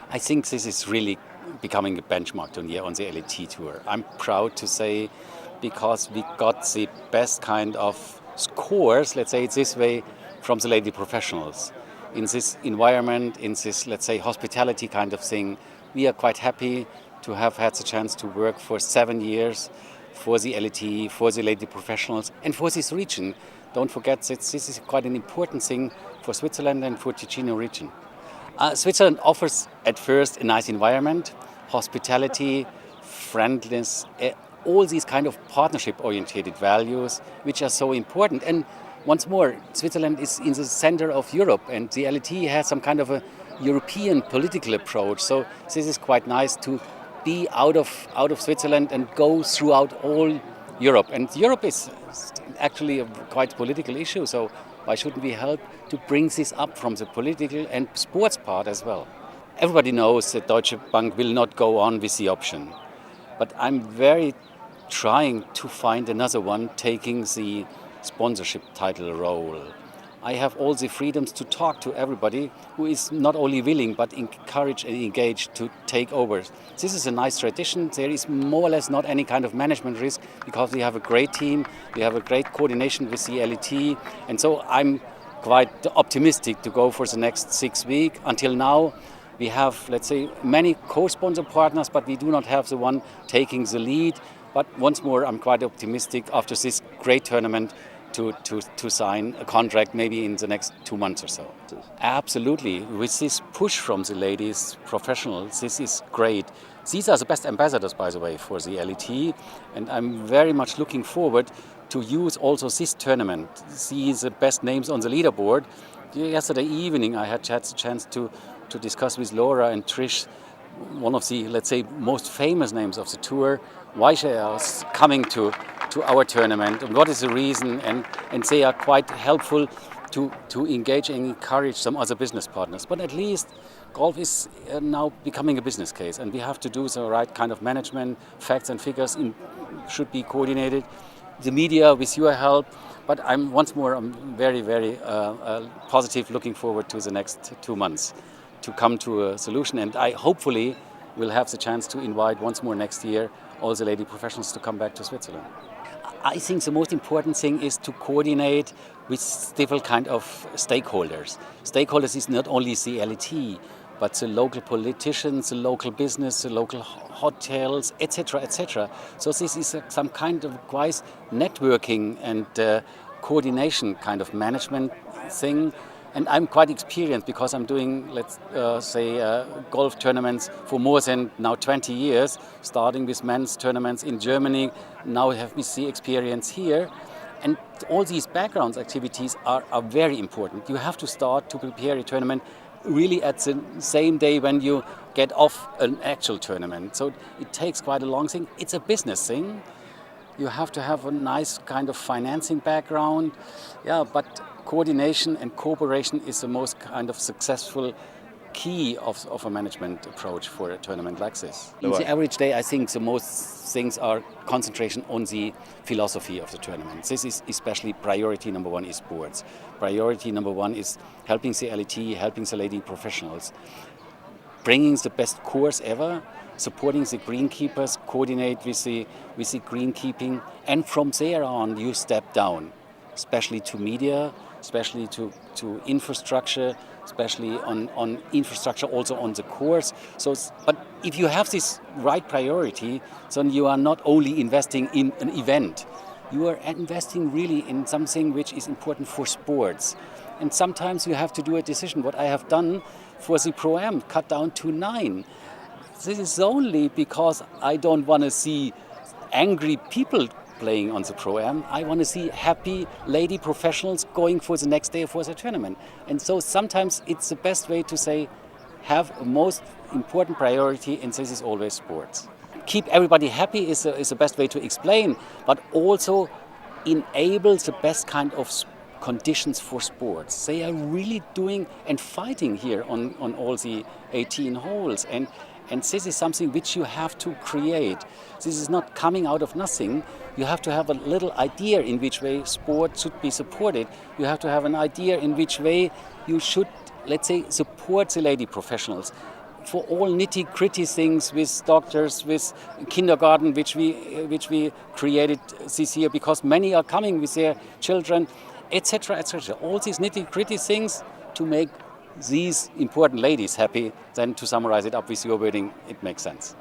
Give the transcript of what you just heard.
I think this is really becoming a benchmark on the LET tour. I'm proud to say, because we got the best kind of scores, let's say it this way, from the lady professionals. In this environment, in this, let's say, hospitality kind of thing, we are quite happy to have had the chance to work for 7 years for the LET, for the lady professionals, and for this region. Don't forget that this is quite an important thing for Switzerland and for Ticino region. Switzerland offers at first a nice environment, hospitality, friendliness, all these kind of partnership-oriented values which are so important. And once more, Switzerland is in the center of Europe, and the LET has some kind of a European political approach. So this is quite nice to be out of Switzerland and go throughout all Europe. And Europe is actually a quite political issue, so why shouldn't we help to bring this up from the political and sports part as well? Everybody knows that Deutsche Bank will not go on with the option, but I'm very trying to find another one taking the sponsorship title role. I have all the freedoms to talk to everybody who is not only willing but encouraged and engaged to take over. This is a nice tradition. There is more or less not any kind of management risk because we have a great team, we have a great coordination with the LET, and so I'm quite optimistic to go for the next 6 weeks. Until now, we have, let's say, many co-sponsor partners, but we do not have the one taking the lead. But once more, I'm quite optimistic after this great tournament to sign a contract maybe in the next 2 months or so. Absolutely. With this push from the ladies professionals, this is great. These are the best ambassadors, by the way, for the LET, and I'm very much looking forward to use also this tournament, see the best names on the leaderboard. Yesterday evening I had the chance to discuss with Laura and Trish one of the, let's say, most famous names of the tour, why they are coming to our tournament and what is the reason, and they are quite helpful to engage and encourage some other business partners. But at least golf is now becoming a business case, and we have to do the right kind of management, facts and figures should be coordinated. The media with your help, but I'm very, very positive, looking forward to the next 2 months to come to a solution, and I hopefully will have the chance to invite once more next year all the lady professionals to come back to Switzerland. I think the most important thing is to coordinate with different kind of stakeholders. Stakeholders is not only the LET, but the local politicians, the local business, the local hotels, etc., etc. So this is some kind of quite networking and coordination kind of management thing. And I'm quite experienced because I'm doing, let's say, golf tournaments for more than now 20 years, starting with men's tournaments in Germany. Now have we see experience here. And all these background activities are very important. You have to start to prepare a tournament really at the same day when you get off an actual tournament. So it takes quite a long thing. It's a business thing. You have to have a nice kind of financing background. Yeah, but coordination and cooperation is the most kind of successful key of a management approach for a tournament like this. In the average day, I think the most things are concentration on the philosophy of the tournament. This is especially priority number 1 is sports. Priority number 1 is helping the LET, helping the lady professionals, bringing the best course ever, supporting the greenkeepers, coordinate with the greenkeeping, and from there on you step down, especially to media, especially to infrastructure, especially on infrastructure also on the course. So, but if you have this right priority, then you are not only investing in an event, you are investing really in something which is important for sports. And sometimes you have to do a decision. What I have done for the Pro-Am, cut down to 9. This is only because I don't want to see angry people playing on the Pro-Am. I want to see happy lady professionals going for the next day for the tournament. And so sometimes it's the best way to say, have a most important priority, and this is always sports. Keep everybody happy is the best way to explain, but also enable the best kind of conditions for sports. They are really doing and fighting here on all the 18 holes. And this is something which you have to create. This is not coming out of nothing. You have to have a little idea in which way sport should be supported. You have to have an idea in which way you should, let's say, support the lady professionals. for all nitty-gritty things with doctors, with kindergarten, which we created this year, because many are coming with their children, etc., etc. All these nitty-gritty things to make these important ladies happy. Then to summarize it up with your wording, it makes sense.